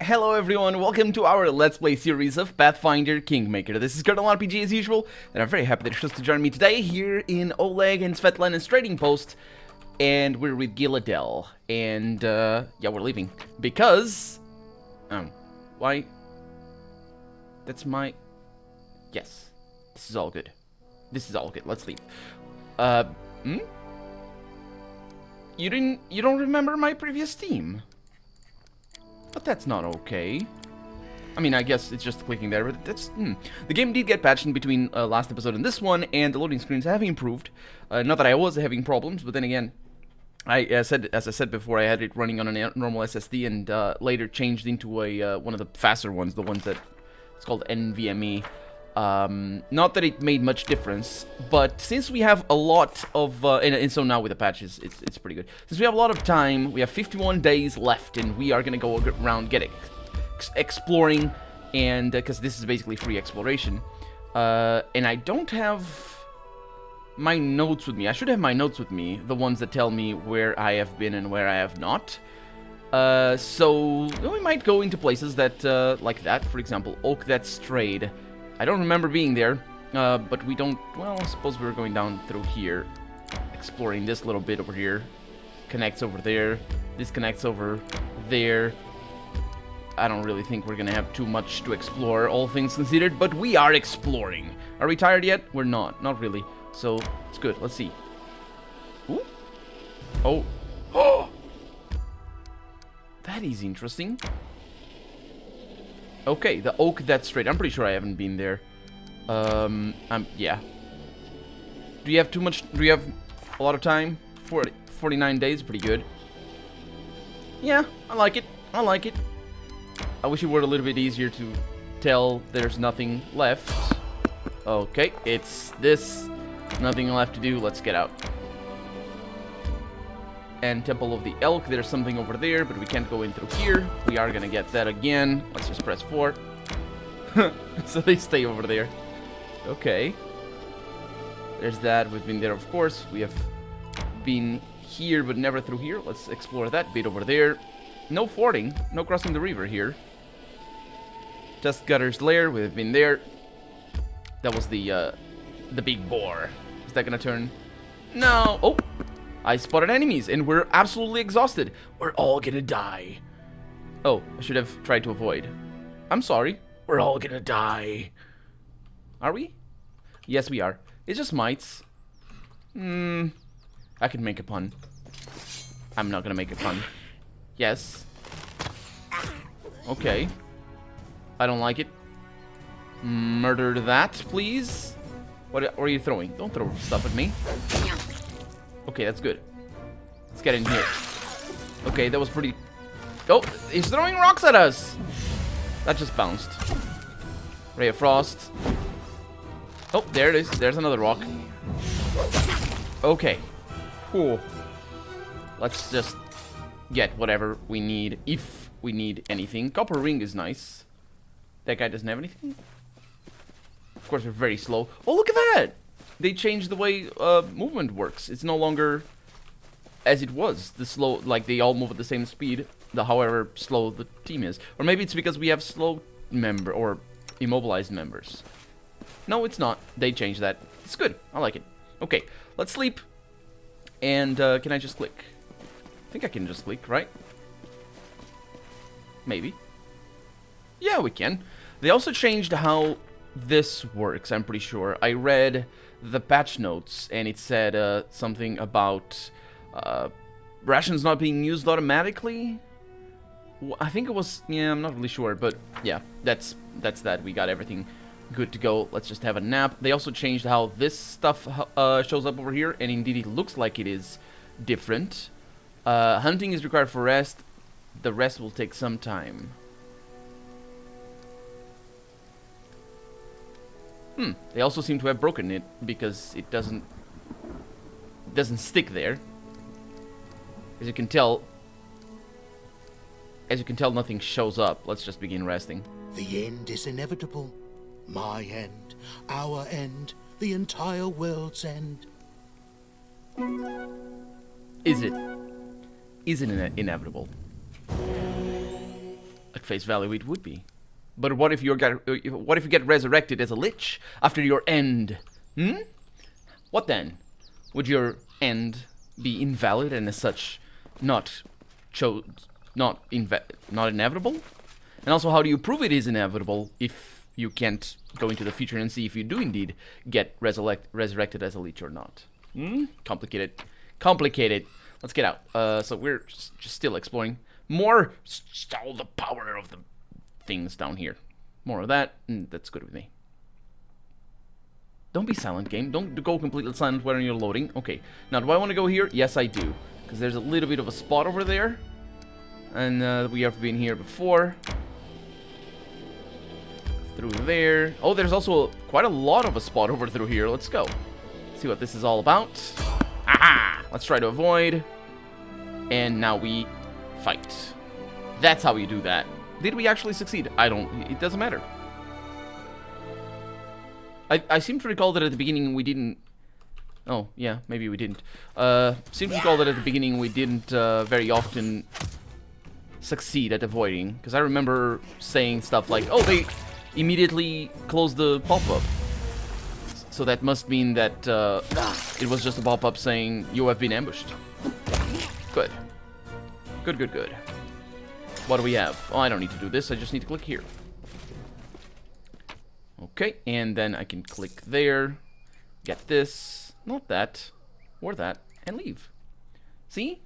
Hello everyone, welcome to our Let's Play series of Pathfinder Kingmaker. This is Colonel RPG as usual, and I'm very happy that you're supposed to join me today here in Oleg and Svetlanen's trading post. And we're with Giladel, and yeah, we're leaving. Because, why? That's my, yes, this is all good. This is all good, let's leave. You don't remember my previous team? But that's not okay. I mean, I guess it's just clicking there, but that's... The game did get patched in between last episode and this one, and the loading screens have improved. Not that I was having problems, but then again, as I said before, I had it running on a normal SSD, and later changed into a one of the faster ones, the ones that... It's called NVMe. Not that it made much difference, but since we have a lot of, and so now with the patches, it's pretty good. Since we have a lot of time, we have 51 days left, and we are gonna go around getting exploring, and because this is basically free exploration, and I don't have my notes with me. I should have my notes with me, the ones that tell me where I have been and where I have not. So we might go into places that, like that, for example, Owlcat Strayed. I don't remember being there, but we don't... Well, I suppose we were going down through here, exploring this little bit over here. Connects over there. This connects over there. I don't really think we're gonna have too much to explore, all things considered, but we are exploring. Are we tired yet? We're not. Not really. So, it's good. Let's see. Ooh. Oh. Oh! That is interesting. Okay, the Owlcat Straight. I'm pretty sure I haven't been there. Yeah. Do you have too much? Do you have a lot of time? 49 days, pretty good. Yeah, I like it. I like it. I wish it were a little bit easier to tell there's nothing left. Okay, it's this. Nothing left to do. Let's get out. And Temple of the Elk, there's something over there, but we can't go in through here. We are gonna get that again. Let's just press 4. So they stay over there. Okay. There's that. We've been there, of course. We have been here, but never through here. Let's explore that bit over there. No fording. No crossing the river here. Just Gutter's Lair. We've been there. That was the big boar. Is that gonna turn? No. Oh! I spotted enemies, and we're absolutely exhausted. We're all gonna die. Oh, I should have tried to avoid. I'm sorry. We're all gonna die. Are we? Yes, we are. It's just mites. I can make a pun. I'm not gonna make a pun. Yes. Okay. I don't like it. Murder that, please. What are you throwing? Don't throw stuff at me. Okay, that's good. Let's get in here. Okay, that was pretty... Oh, he's throwing rocks at us! That just bounced. Ray of Frost. Oh, there it is. There's another rock. Okay. Cool. Let's just get whatever we need, if we need anything. Copper ring is nice. That guy doesn't have anything? Of course, we're very slow. Oh, look at that! They changed the way movement works. It's no longer as it was. The slow, like they all move at the same speed, however slow the team is. Or maybe it's because we have slow member or immobilized members. No, it's not. They changed that. It's good. I like it. Okay, let's sleep. And can I just click? I think I can just click, right? Maybe. Yeah, we can. They also changed how this works, I'm pretty sure. I read the patch notes, and it said something about rations not being used automatically. I think it was... Yeah, I'm not really sure, but yeah, that's that. We got everything good to go. Let's just have a nap. They also changed how this stuff shows up over here, and indeed it looks like it is different. Hunting is required for rest. The rest will take some time. They also seem to have broken it because it doesn't stick there. As you can tell, nothing shows up. Let's just begin resting. The end is inevitable. My end, our end, the entire world's end. Is it inevitable? At face value, it would be. But what if you get resurrected as a lich after your end? Hmm? What then? Would your end be invalid and as such not inevitable? And also, how do you prove it is inevitable if you can't go into the future and see if you do indeed get resurrected as a lich or not? Hmm? Complicated. Complicated. Let's get out. So we're just still exploring. More all the power of the things down here. More of that. That's good with me. Don't be silent, game. Don't go completely silent when you're loading. Okay. Now, do I want to go here? Yes, I do. Because there's a little bit of a spot over there. And we have been here before. Through there. Oh, there's also quite a lot of a spot over through here. Let's go. See what this is all about. Aha! Let's try to avoid. And now we fight. That's how you do that. Did we actually succeed? It doesn't matter. I seem to recall that at the beginning we didn't... Oh, yeah, maybe we didn't. Seem to recall that at the beginning we didn't very often succeed at avoiding. Because I remember saying stuff like, oh, they immediately closed the pop-up. So that must mean that it was just a pop-up saying, you have been ambushed. Good. Good, good, good. What do we have? Oh, I don't need to do this. I just need to click here. Okay, and then I can click there. Get this. Not that. Or that. And leave. See?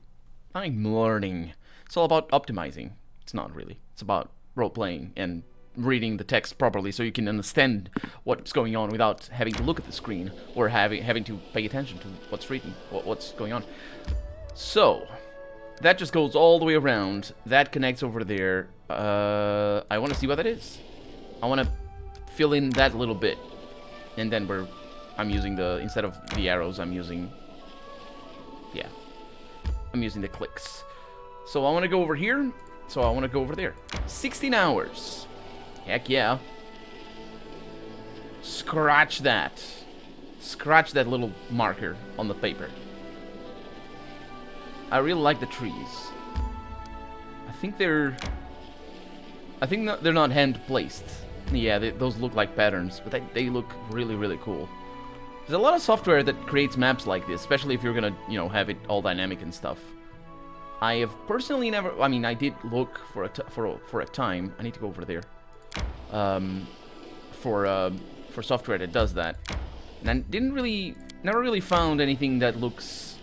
I'm learning. It's all about optimizing. It's not really. It's about role-playing and reading the text properly so you can understand what's going on without having to look at the screen or having to pay attention to what's going on. So... that just goes all the way around. That connects over there. I want to see what that is. I want to fill in that little bit. And then I'm using instead of the arrows, I'm using the clicks. So I want to go over here. So I want to go over there. 16 hours. Heck yeah. Scratch that. Scratch that little marker on the paper. I really like the trees. I think they're not hand placed. Yeah, those look like patterns, but they look really, really cool. There's a lot of software that creates maps like this, especially if you're gonna, have it all dynamic and stuff. I have personally never. I mean, I did look for a time. I need to go over there. For software that does that, and I never really found anything that looks,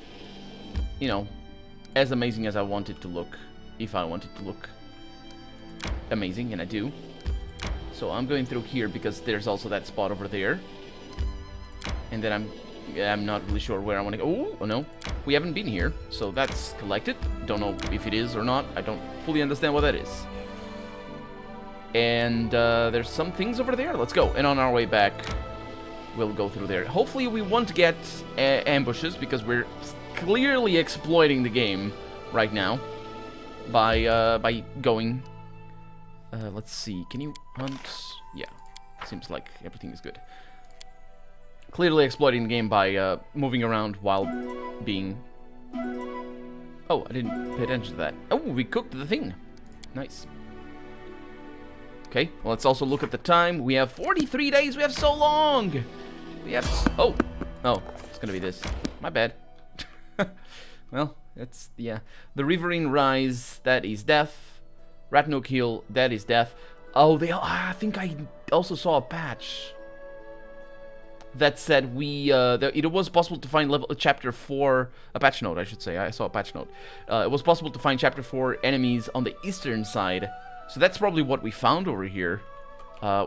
as amazing as I want it to look, if I want it to look amazing, and I do. So I'm going through here because there's also that spot over there. And then I'm not really sure where I want to go. Oh, no. We haven't been here, so that's collected. Don't know if it is or not. I don't fully understand what that is. And there's some things over there. Let's go. And on our way back, we'll go through there. Hopefully we won't get ambushes because we're clearly exploiting the game right now by going. Let's see. Can you hunt? Yeah, seems like everything is good. Clearly exploiting the game by moving around while being. Oh, I didn't pay attention to that. Oh, we cooked the thing. Nice. Okay, well, let's also look at the time. We have 43 days. We have so long. We have. Oh, it's gonna be this. My bad. Well, that's the Riverine Rise. That is death. Ratnook Hill. That is death. Oh, I think I also saw a patch that said it was possible to find chapter 4, a patch note, I should say. I saw a patch note. It was possible to find chapter 4 enemies on the eastern side. So that's probably what we found over here.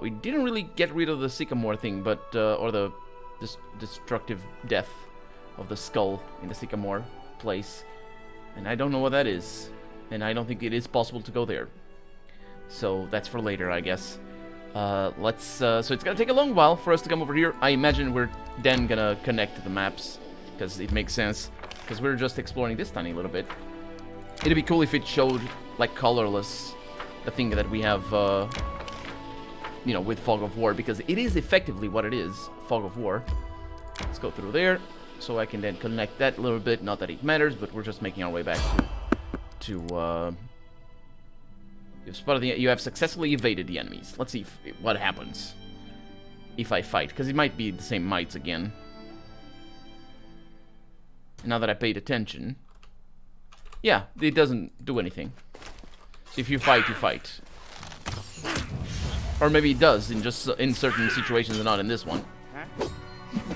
We didn't really get rid of the sycamore thing, but or the destructive death of the skull in the sycamore place. And I don't know what that is. And I don't think it is possible to go there. So that's for later, I guess. So it's gonna take a long while for us to come over here. I imagine we're then gonna connect to the maps, because it makes sense, because we're just exploring this tiny little bit. It'd be cool if it showed, like, colorless, the thing that we have, with Fog of War, because it is effectively what it is, Fog of War. Let's go through there, so I can then connect that a little bit. Not that it matters, but we're just making our way back to You have successfully evaded the enemies. Let's see what happens if I fight, because it might be the same mites again. Now that I paid attention. Yeah, it doesn't do anything. If you fight, you fight. Or maybe it does in certain situations and not in this one.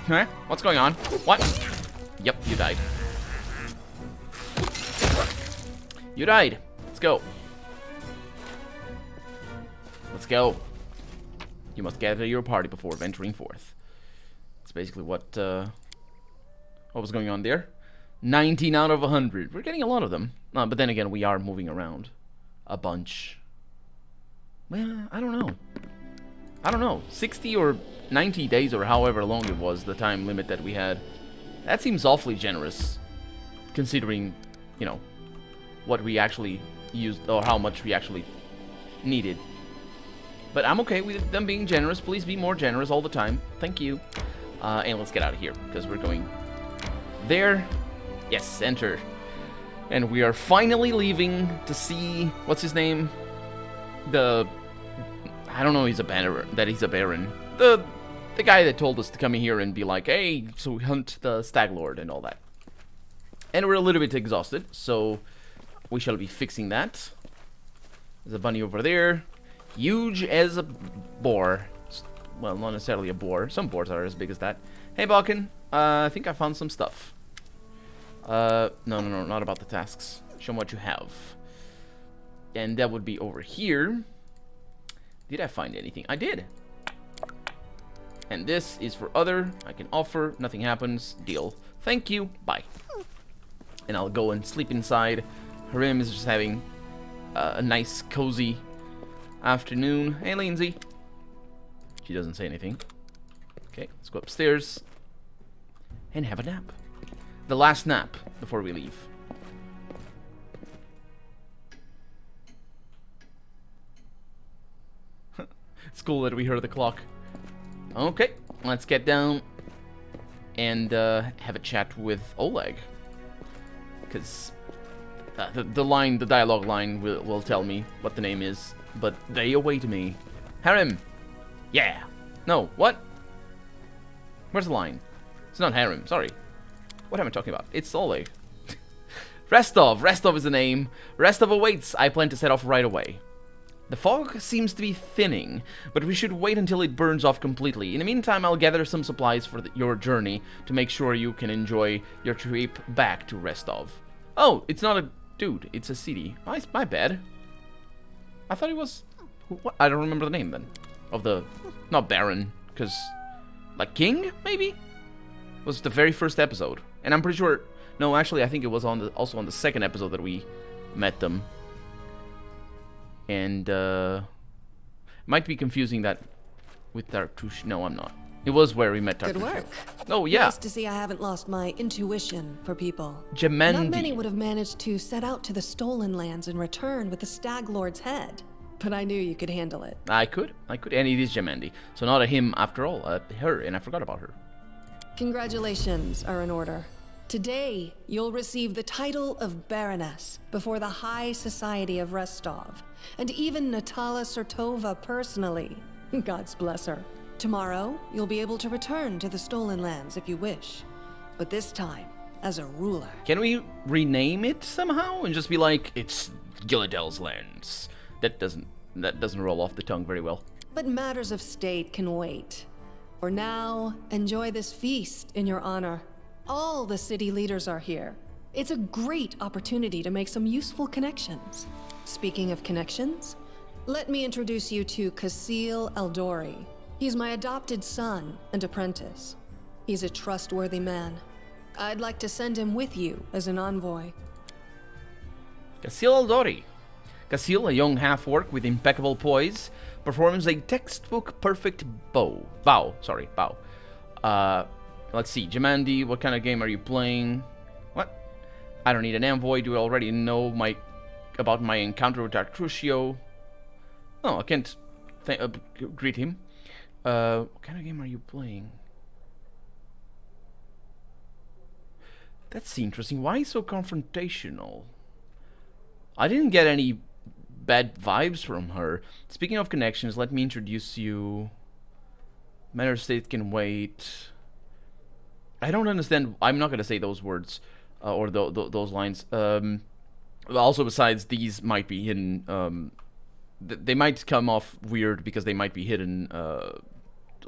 Huh? What's going on? What? Yep, you died. You died. Let's go. Let's go. You must gather your party before venturing forth. That's basically what was going on there. 19 out of 100. We're getting a lot of them. But then again, we are moving around a bunch. Well, I don't know. I don't know. 60 or 90 days or however long it was, the time limit that we had. That seems awfully generous, considering, you know, what we actually used or how much we actually needed. But I'm okay with them being generous. Please be more generous all the time. Thank you. And let's get out of here, because we're going there. Yes, enter. And we are finally leaving to see, what's his name? I don't know, he's a Baron. The guy that told us to come in here and be like, hey, so we hunt the Stag Lord and all that. And we're a little bit exhausted, so we shall be fixing that. There's a bunny over there. Huge as a boar. Well, not necessarily a boar. Some boars are as big as that. Hey, Balkan. I think I found some stuff. No, not about the tasks. Show me what you have. And that would be over here. Did I find anything? I did. And this is for other. I can offer. Nothing happens. Deal. Thank you. Bye. And I'll go and sleep inside. Harim is just having a nice, cozy afternoon. Hey, Lindsay. She doesn't say anything. Okay, let's go upstairs and have a nap. The last nap before we leave. It's cool that we heard the clock. Okay, let's get down and have a chat with Oleg. Because the dialogue line will tell me what the name is. But they await me. Harem! Yeah! No, what? Where's the line? It's not Harem, sorry. What am I talking about? It's Oleg. Restov! Restov is the name. Restov awaits. I plan to set off right away. The fog seems to be thinning, but we should wait until it burns off completely. In the meantime, I'll gather some supplies for your journey to make sure you can enjoy your trip back to Restov. Oh, it's not a dude, it's a city. My bad. I thought it was... What? I don't remember the name then. Of the... Not Baron, because... Like King, maybe? It was the very first episode. And I'm pretty sure... No, actually, I think it was also on the second episode that we met them. And, might be confusing that with Tartush. No, I'm not. It was where we met Tartush. Good work. Oh, yeah. Nice to see I haven't lost my intuition for people. Gemandi. Not many would have managed to set out to the Stolen Lands and return with the Stag Lord's head. But I knew you could handle it. I could. And it is Gemandi. So not a him after all. Her, and I forgot about her. Congratulations are in order. Today, you'll receive the title of Baroness before the High Society of Restov, and even Natala Sertova personally. God's bless her. Tomorrow, you'll be able to return to the Stolen Lands if you wish, but this time as a ruler. Can we rename it somehow and just be like, it's Gillidel's lands? That doesn't roll off the tongue very well. But matters of state can wait. For now, enjoy this feast in your honor. All the city leaders are here. It's a great opportunity to make some useful connections. Speaking of connections, let me introduce you to Kasil Eldori. He's my adopted son and apprentice. He's a trustworthy man. I'd like to send him with you as an envoy. Kasil Eldori. Kasil, a young half-orc with impeccable poise, performs a textbook perfect bow. Let's see, Gemandi, what kind of game are you playing? What? I don't need an envoy. Do you already know about my encounter with Artrucio? Oh, I can't greet him. What kind of game are you playing? That's interesting. Why so confrontational? I didn't get any bad vibes from her. Speaking of connections, let me introduce you. Matter of state can wait. I don't understand. I'm not gonna say those words or those lines. Also, besides, these might be hidden. They might come off weird because they might be hidden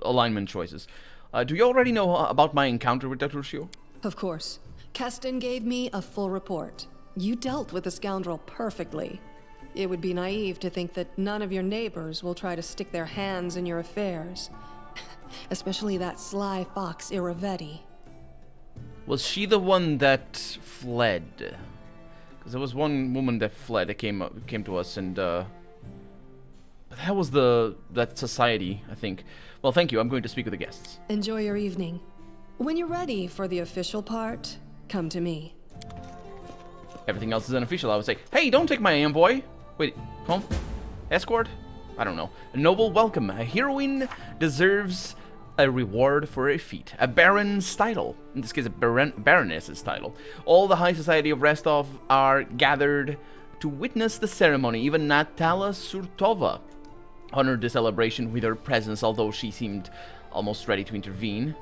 alignment choices. Do you already know about my encounter with Lucio? Of course. Keston gave me a full report. You dealt with the scoundrel perfectly. It would be naive to think that none of your neighbors will try to stick their hands in your affairs. Especially that sly fox Iravetti. Was she the one that fled? Because there was one woman that fled that came to us, and that was that society, I think. Well, thank you. I'm going to speak with the guests. Enjoy your evening. When you're ready for the official part, come to me. Everything else is unofficial, I would say. Hey, don't take my envoy. Wait, home? Escort? I don't know. A noble welcome. A heroine deserves a reward for a feat. A baron's title. In this case, a baroness's title. All the high society of Rostov are gathered to witness the ceremony. Even Natala Surtova honored the celebration with her presence, although she seemed almost ready to intervene.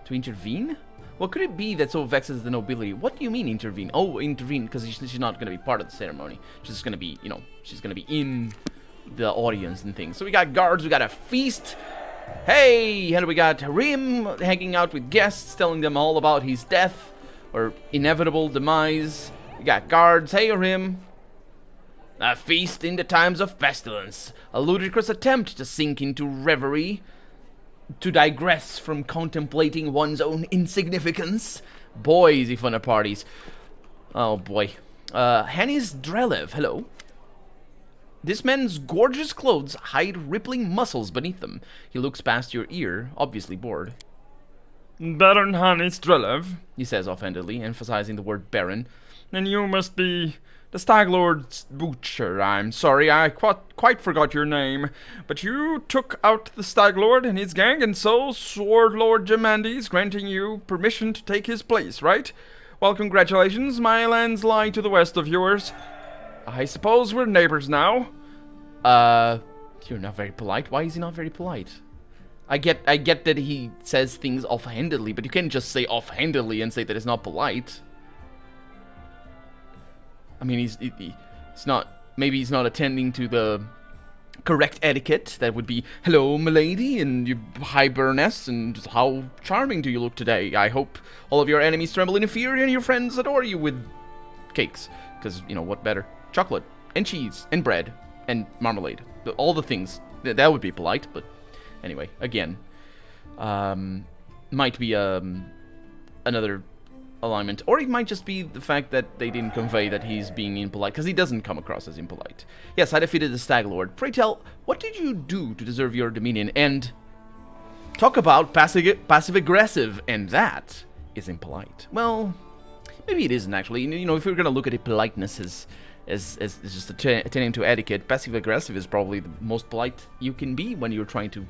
To intervene? What could it be that so vexes the nobility? What do you mean intervene? Oh, intervene, because she's not going to be part of the ceremony. She's just going to be, you know, she's going to be in the audience and things. So we got guards, we got a feast. Hey, and we got Rim hanging out with guests, telling them all about his death or inevitable demise. We got guards. Hey, Rim. A feast in the times of pestilence. A ludicrous attempt to sink into reverie. To digress from contemplating one's own insignificance. Boy, is he fun at parties. Oh, boy. Hannes Drelev, hello. This man's gorgeous clothes hide rippling muscles beneath them. He looks past your ear, obviously bored. Baron Hannes Drelev, He says offhandedly, emphasizing the word baron. and you must be the Stag Lord's butcher. I'm sorry, I quite forgot your name. But you took out the Stag Lord and his gang, and so Sword Lord Jamandi's granting you permission to take his place, right? Well, congratulations, my lands lie to the west of yours. I suppose we're neighbors now. You're not very polite. Why is he not very polite? I get that he says things offhandedly, but you can't just say offhandedly and say that it's not polite. I mean, he's not, maybe he's not attending to the correct etiquette. That would be, hello, milady, and you, hi, Baroness, and how charming do you look today? I hope all of your enemies tremble in fear and your friends adore you with cakes. Because, you know, what better? Chocolate, and cheese, and bread, and marmalade. All the things. That would be polite, but anyway, again. Might be another alignment. Or it might just be the fact that they didn't convey that he's being impolite, because he doesn't come across as impolite. Yes, I defeated the Stag Lord. Pray tell, what did you do to deserve your dominion? And talk about passive-aggressive, and that is impolite. Well, maybe it isn't, actually. You know, if we're going to look at it, politeness as just attending to etiquette, passive-aggressive is probably the most polite you can be when you're trying to,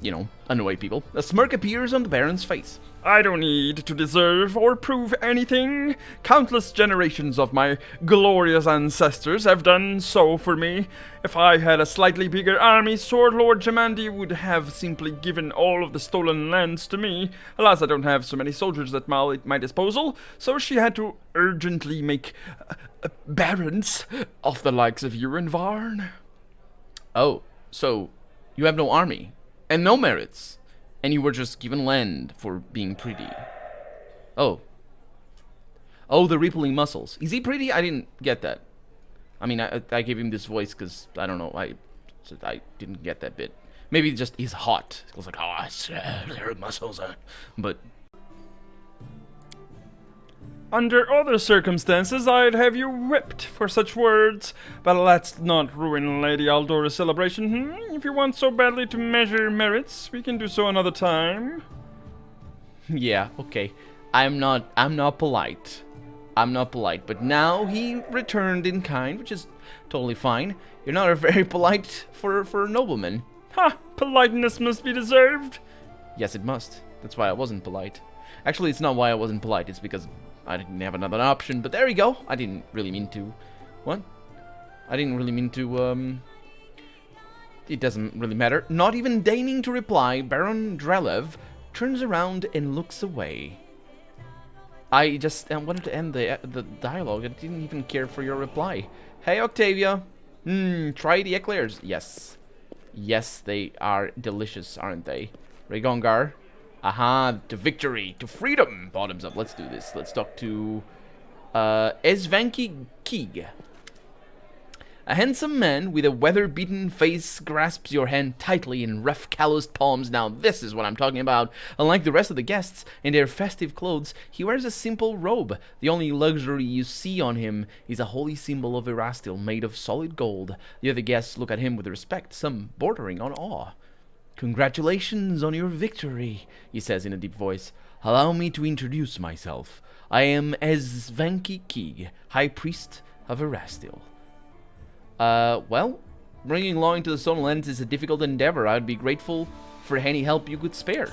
you know, annoy people. A smirk appears on the Baron's face. I don't need to deserve or prove anything. Countless generations of my glorious ancestors have done so for me. If I had a slightly bigger army, Sword Lord Jamandi would have simply given all of the stolen lands to me. Alas, I don't have so many soldiers at my disposal, so she had to urgently make barons of the likes of you and Varn. Oh, so you have no army and no merits, and you were just given land for being pretty. Oh, the rippling muscles. Is he pretty? I didn't get that. I mean, I gave him this voice because I don't know. I didn't get that bit. Maybe just he's hot. It was like, oh, their muscles are. But under other circumstances, I'd have you whipped for such words. But let's not ruin Lady Aldora's celebration. If you want so badly to measure merits, we can do so another time. yeah, okay. I'm not polite. I'm not polite, but now he returned in kind, which is totally fine. You're not very polite for a nobleman. Ha! Politeness must be deserved. Yes, it must. That's why I wasn't polite. Actually, it's not why I wasn't polite. It's because I didn't have another option. But there you go. I didn't really mean to. What? I didn't really mean to, It doesn't really matter. Not even deigning to reply, Baron Drelev turns around and looks away. I just wanted to end the dialogue. I didn't even care for your reply. Hey, Octavia. Try the eclairs. Yes. Yes, they are delicious, aren't they? Regongar. Aha, to victory, to freedom. Bottoms up. Let's do this. Let's talk to Esvanki Kig. A handsome man with a weather-beaten face grasps your hand tightly in rough, calloused palms. Now this is what I'm talking about. Unlike the rest of the guests in their festive clothes, he wears a simple robe. The only luxury you see on him is a holy symbol of Erastil made of solid gold. The other guests look at him with respect, some bordering on awe. Congratulations on your victory, he says in a deep voice. Allow me to introduce myself. I am Esvanki Kig, High Priest of Erastil. Well, bringing law into the Stonelands is a difficult endeavor. I'd be grateful for any help you could spare.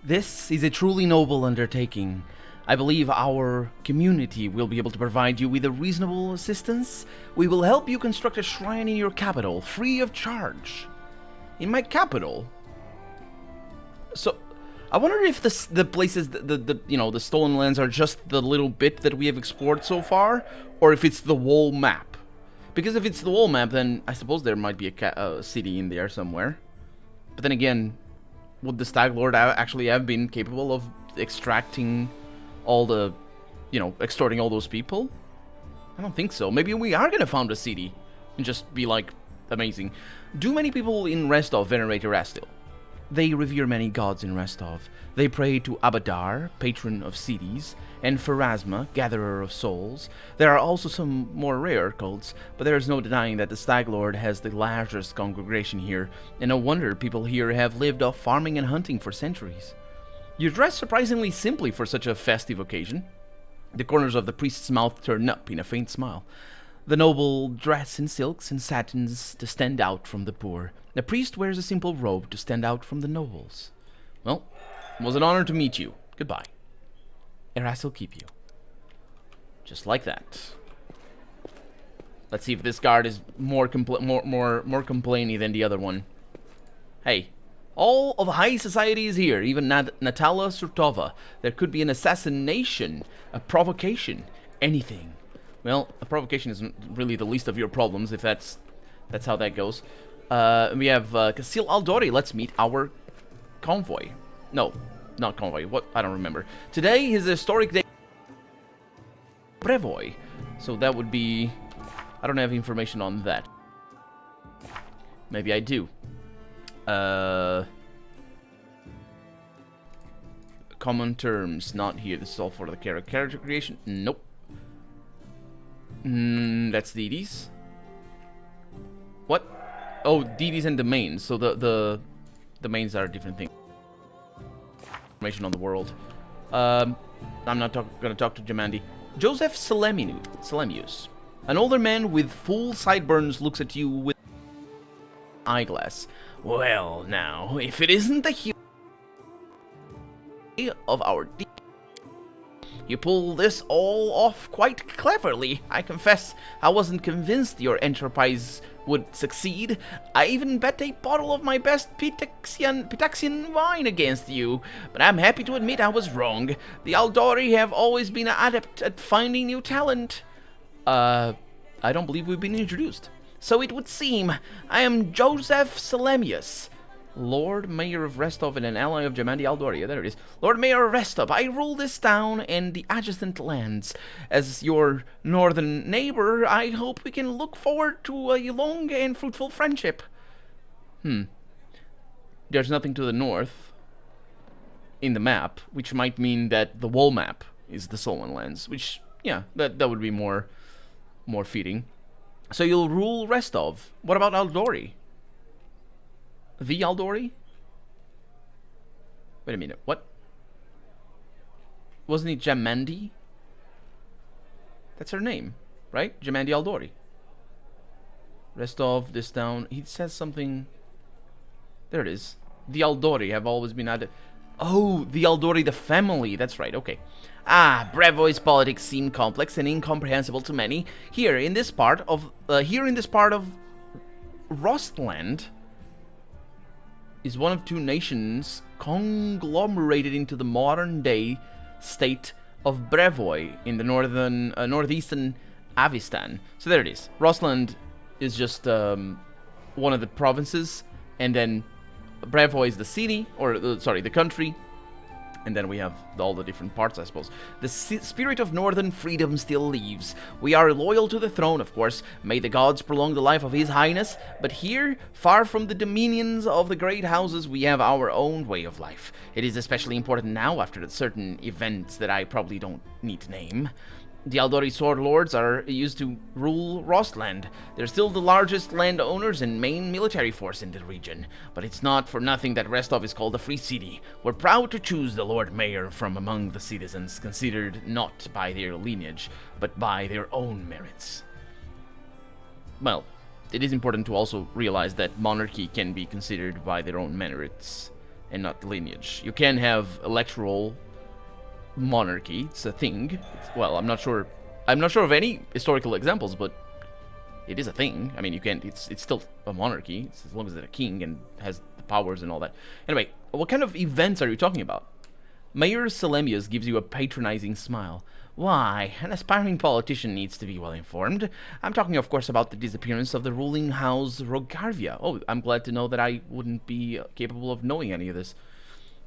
This is a truly noble undertaking. I believe our community will be able to provide you with a reasonable assistance. We will help you construct a shrine in your capital, free of charge. In my capital? So, I wonder if the places, you know, the stolen lands are just the little bit that we have explored so far, or if it's the whole map. Because if it's the whole map, then I suppose there might be a city in there somewhere. But then again, would the Stag Lord actually have been capable of extracting all the, you know, extorting all those people? I don't think so. Maybe we are gonna found a city and just be like, amazing. Do many people in Restov venerate Erastil? They revere many gods in Restov. They pray to Abadar, patron of cities, and Pharasma, gatherer of souls. There are also some more rare cults, but there is no denying that the Stag Lord has the largest congregation here, and no wonder people here have lived off farming and hunting for centuries. You dress surprisingly simply for such a festive occasion. The corners of the priest's mouth turn up in a faint smile. The noble dress in silks and satins to stand out from the poor. The priest wears a simple robe to stand out from the nobles. Well, it was an honor to meet you. Goodbye. Erastil keep you. Just like that. Let's see if this guard is more complainy than the other one. Hey, all of high society is here, even Natala Surtova. There could be an assassination, a provocation, anything. Well, a provocation isn't really the least of your problems, if that's how that goes. We have Kasil Aldori. Let's meet our convoy. No, not convoy. What? I don't remember. Today is a historic day. Brevoy. So that would be... I don't have information on that. Maybe I do. Common terms. Not here. This is all for the character creation. Nope. That's deities. What? Oh, deities and domains. So the domains are a different thing. Information on the world. I'm not gonna talk to Jamandi. Joseph Selemius. An older man with full sideburns looks at you with eyeglass. Well, now, if it isn't the hero of our you pull this all off quite cleverly. I confess I wasn't convinced your enterprise would succeed. I even bet a bottle of my best Pitaxian wine against you. But I'm happy to admit I was wrong. The Aldori have always been adept at finding new talent. I don't believe we've been introduced. So it would seem I am Joseph Selemius, Lord Mayor of Restov and an ally of Jamandi Aldori. There it is. Lord Mayor of Restov, I rule this town and the adjacent lands. As your northern neighbor, I hope we can look forward to a long and fruitful friendship. There's nothing to the north in the map, which might mean that the wall map is the Solon lands, which, yeah, that would be more fitting. So you'll rule Restov. What about Aldori? The Aldori? Wait a minute, what? Wasn't it Jamandi? That's her name, right? Jamandi Aldori. Restov, this town. He says something... There it is. The Aldori have always been added... Oh, the Aldori, the family. That's right, okay. Ah, Brevoy's politics seem complex and incomprehensible to many. Here in this part of Rostland is one of two nations conglomerated into the modern-day state of Brevoy in the northeastern Avistan. So there it is. Rostland is just one of the provinces, and then Brevoy is the city, or the country, and then we have all the different parts, I suppose. The spirit of northern freedom still lives. We are loyal to the throne, of course. May the gods prolong the life of His Highness. But here, far from the dominions of the great houses, we have our own way of life. It is especially important now after certain events that I probably don't need to name. The Aldori Sword Lords are used to rule Rostland. They're still the largest landowners and main military force in the region, but it's not for nothing that Restov is called a free city. We're proud to choose the Lord Mayor from among the citizens, considered not by their lineage, but by their own merits. Well, it is important to also realize that monarchy can be considered by their own merits, and not lineage. You can have electoral monarchy, it's a thing. Well, I'm not sure of any historical examples, but it is a thing. I mean, you can't, it's still a monarchy, it's as long as it's a king and has the powers and all that. Anyway, what kind of events are you talking about? Mayor Selemius gives you a patronizing smile. Why, an aspiring politician needs to be well informed. I'm talking, of course, about the disappearance of the ruling house Rogarvia. Oh, I'm glad to know that I wouldn't be capable of knowing any of this.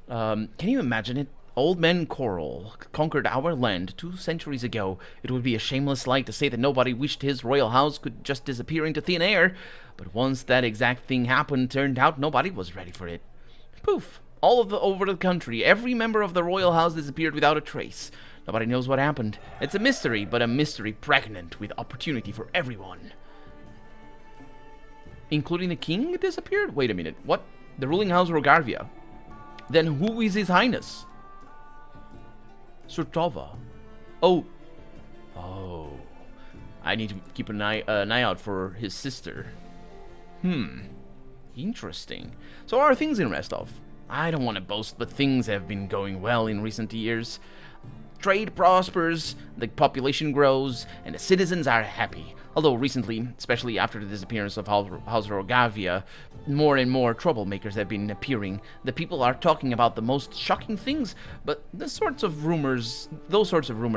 Can you imagine it? Old man Coral conquered our land 2 centuries ago. It would be a shameless lie to say that nobody wished his royal house could just disappear into thin air. But once that exact thing happened, turned out nobody was ready for it. Poof! Over the country, every member of the royal house disappeared without a trace. Nobody knows what happened. It's a mystery, but a mystery pregnant with opportunity for everyone. Including the king disappeared? Wait a minute, what? The ruling house Rogarvia. Then who is His Highness? Surtova. Oh. I need to keep an eye out for his sister. Interesting. So how are things in Rostov? I don't want to boast, but things have been going well in recent years. Trade prospers, the population grows, and the citizens are happy. Although recently, especially after the disappearance of House Rogavia, more and more troublemakers have been appearing. The people are talking about the most shocking things, but those sorts of rumors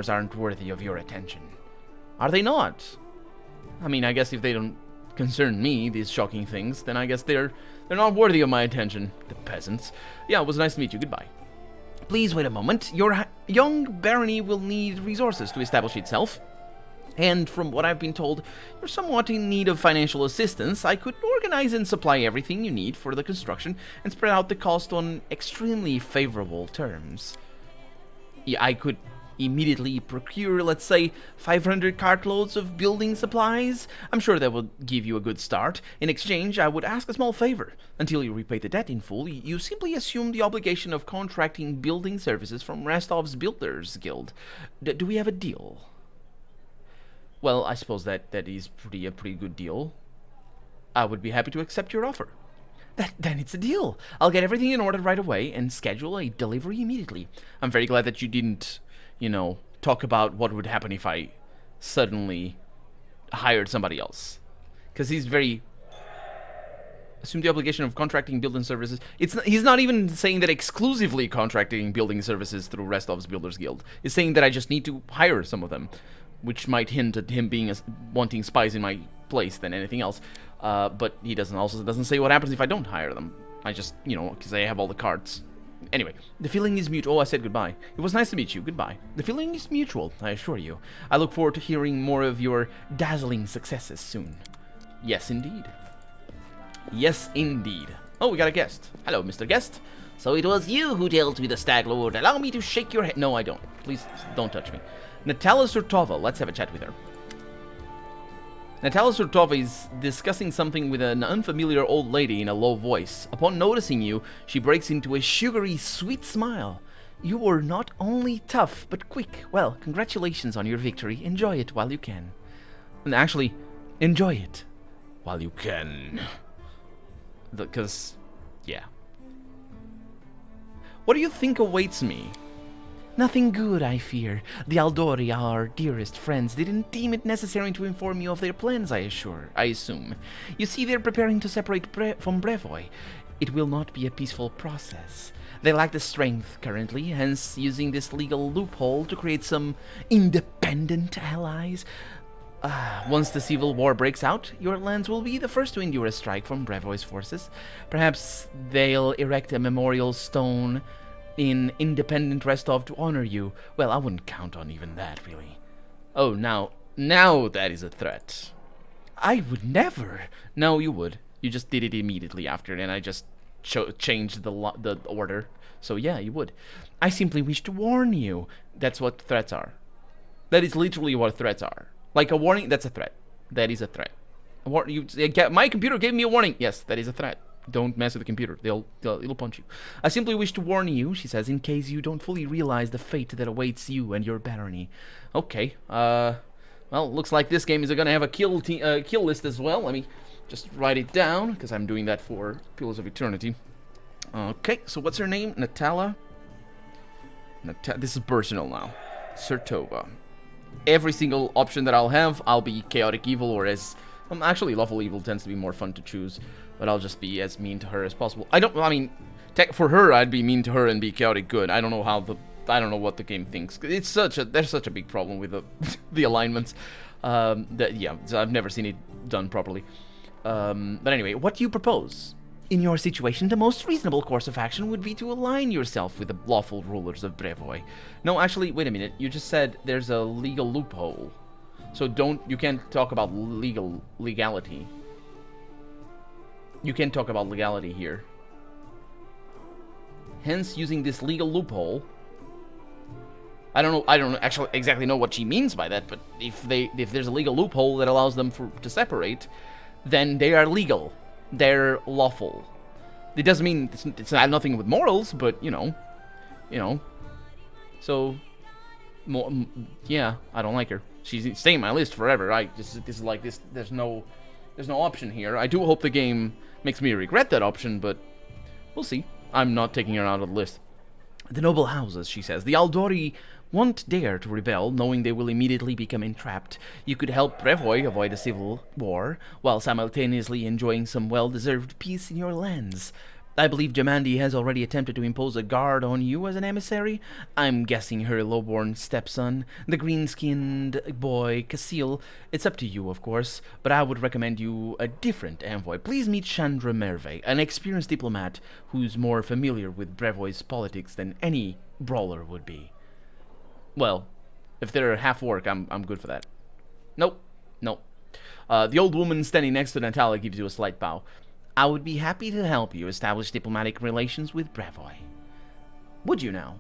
aren't worthy of your attention. Are they not? I mean, I guess if they don't concern me, these shocking things, then I guess they're not worthy of my attention. The peasants. Yeah, it was nice to meet you. Goodbye. Please wait a moment. Your young barony will need resources to establish itself. And from what I've been told, you're somewhat in need of financial assistance. I could organize and supply everything you need for the construction and spread out the cost on extremely favorable terms. Yeah, I could immediately procure, let's say, 500 cartloads of building supplies. I'm sure that would give you a good start. In exchange, I would ask a small favor. Until you repay the debt in full, you simply assume the obligation of contracting building services from Rostov's Builders Guild. Do we have a deal? Well, I suppose that is a pretty good deal. I would be happy to accept your offer. Then it's a deal. I'll get everything in order right away and schedule a delivery immediately. I'm very glad that you didn't, talk about what would happen if I suddenly hired somebody else. Because he's very... Assume the obligation of contracting building services. He's not even saying that exclusively contracting building services through Rostov's Builders Guild. He's saying that I just need to hire some of them, which might hint at him being wanting spies in my place than anything else. But he doesn't say what happens if I don't hire them. I just, because I have all the cards. Anyway, the feeling is mutual. Oh, I said goodbye. It was nice to meet you. Goodbye. The feeling is mutual, I assure you. I look forward to hearing more of your dazzling successes soon. Yes, indeed. Yes, indeed. Oh, we got a guest. Hello, Mr. Guest. So it was you who dealt with the Stag Lord. Allow me to shake your hand. No, I don't. Please, don't touch me. Natalia Surtova. Let's have a chat with her. Natalia Surtova is discussing something with an unfamiliar old lady in a low voice. Upon noticing you, she breaks into a sugary, sweet smile. You were not only tough, but quick. Well, congratulations on your victory. Enjoy it while you can. And actually, enjoy it while you can. Because, yeah. What do you think awaits me? Nothing good, I fear. The Aldori, our dearest friends, didn't deem it necessary to inform you of their plans, I assume. You see, they're preparing to separate from Brevoy. It will not be a peaceful process. They lack the strength currently, hence using this legal loophole to create some independent allies. Once the civil war breaks out, your lands will be the first to endure a strike from Brevoy's forces. Perhaps they'll erect a memorial stone in independent Restov to honor you. Well, I wouldn't count on even that, really. Oh, now that is a threat. I would never. No, you would. You just did it immediately after, and I just changed the order. So yeah, you would. I simply wish to warn you. That's what threats are. That is literally what threats are. Like a warning, that's a threat. That is a threat. My computer gave me a warning. Yes, that is a threat. Don't mess with the computer. It'll punch you. I simply wish to warn you, she says, in case you don't fully realize the fate that awaits you and your barony. Okay. Well, looks like this game is gonna have a kill list as well. Let me just write it down, because I'm doing that for Pillars of Eternity. Okay, so what's her name? Natala? This is personal now. Sertova. Every single option that I'll have, I'll be chaotic evil, or as... actually, lawful evil tends to be more fun to choose, but I'll just be as mean to her as possible. For her, I'd be mean to her and be chaotic good. I don't know what the game thinks. There's such a big problem with the alignments. So I've never seen it done properly. But anyway, what do you propose? In your situation, the most reasonable course of action would be to align yourself with the lawful rulers of Brevoy. No, actually, wait a minute. You just said there's a legal loophole. So you can't talk about legality. You can't talk about legality here. Hence, using this legal loophole. I don't actually exactly know what she means by that, but if there's a legal loophole that allows them to separate, then they are legal. They're lawful. It doesn't mean it's not nothing with morals, but you know. So, yeah, I don't like her. She's staying on my list forever. This is like this. There's no option here. I do hope the game makes me regret that option, but we'll see. I'm not taking her out of the list. The noble houses, she says. The Aldori won't dare to rebel, knowing they will immediately become entrapped. You could help Brevoy avoid a civil war, while simultaneously enjoying some well-deserved peace in your lands. I believe Jamandi has already attempted to impose a guard on you as an emissary. I'm guessing her lowborn stepson, the green-skinned boy, Casil. It's up to you, of course, but I would recommend you a different envoy. Please meet Chandra Merve, an experienced diplomat who's more familiar with Brevoy's politics than any brawler would be. Well, if they're half-orc, I'm good for that. Nope. The old woman standing next to Natalia gives you a slight bow. I would be happy to help you establish diplomatic relations with Brevoy. Would you now?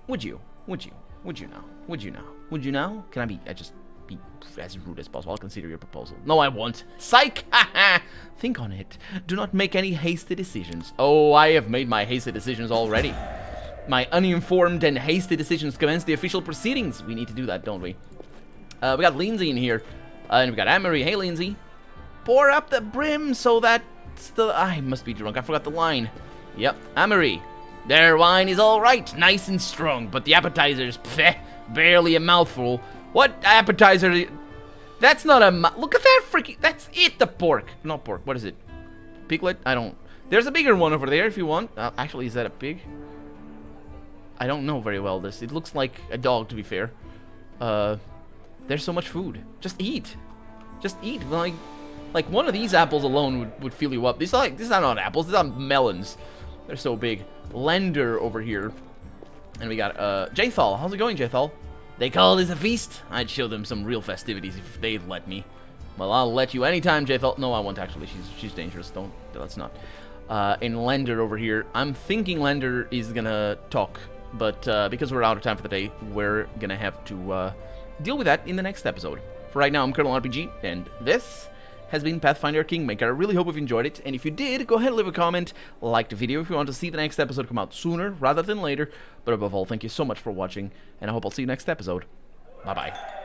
Would you now? Can I just be as rude as possible? I'll consider your proposal. No, I won't. Psych! Think on it. Do not make any hasty decisions. Oh, I have made my hasty decisions already. My uninformed and hasty decisions commence the official proceedings. We need to do that, don't we? We got Lindsay in here. And we got Anne-Marie. Hey, Lindsay. Pour up the brim so that I must be drunk. I forgot the line. Yep, Anne-Marie. Their wine is all right, nice and strong, but the appetizers, pfeh, barely a mouthful. What appetizer? That's not a look at that freaking. That's it. The pork, not pork. What is it? Piglet? I don't. There's a bigger one over there if you want. Actually, is that a pig? I don't know very well. It looks like a dog, to be fair. There's so much food. Just eat. Like one of these apples alone would fill you up. These are not apples. These are melons. They're so big. Lender over here. And we got Jathal. How's it going, Jathal? They call this a feast? I'd show them some real festivities if they'd let me. Well, I'll let you anytime, Jathal. No, I won't actually. She's dangerous. Let's not. And Lender over here. I'm thinking Lender is gonna talk, but because we're out of time for the day, we're gonna have to deal with that in the next episode. For right now, I'm Colonel RPG, and this has been Pathfinder Kingmaker. I really hope you've enjoyed it, and if you did, go ahead and leave a comment, like the video if you want to see the next episode come out sooner rather than later. But above all, thank you so much for watching, and I hope I'll see you next episode. Bye-bye.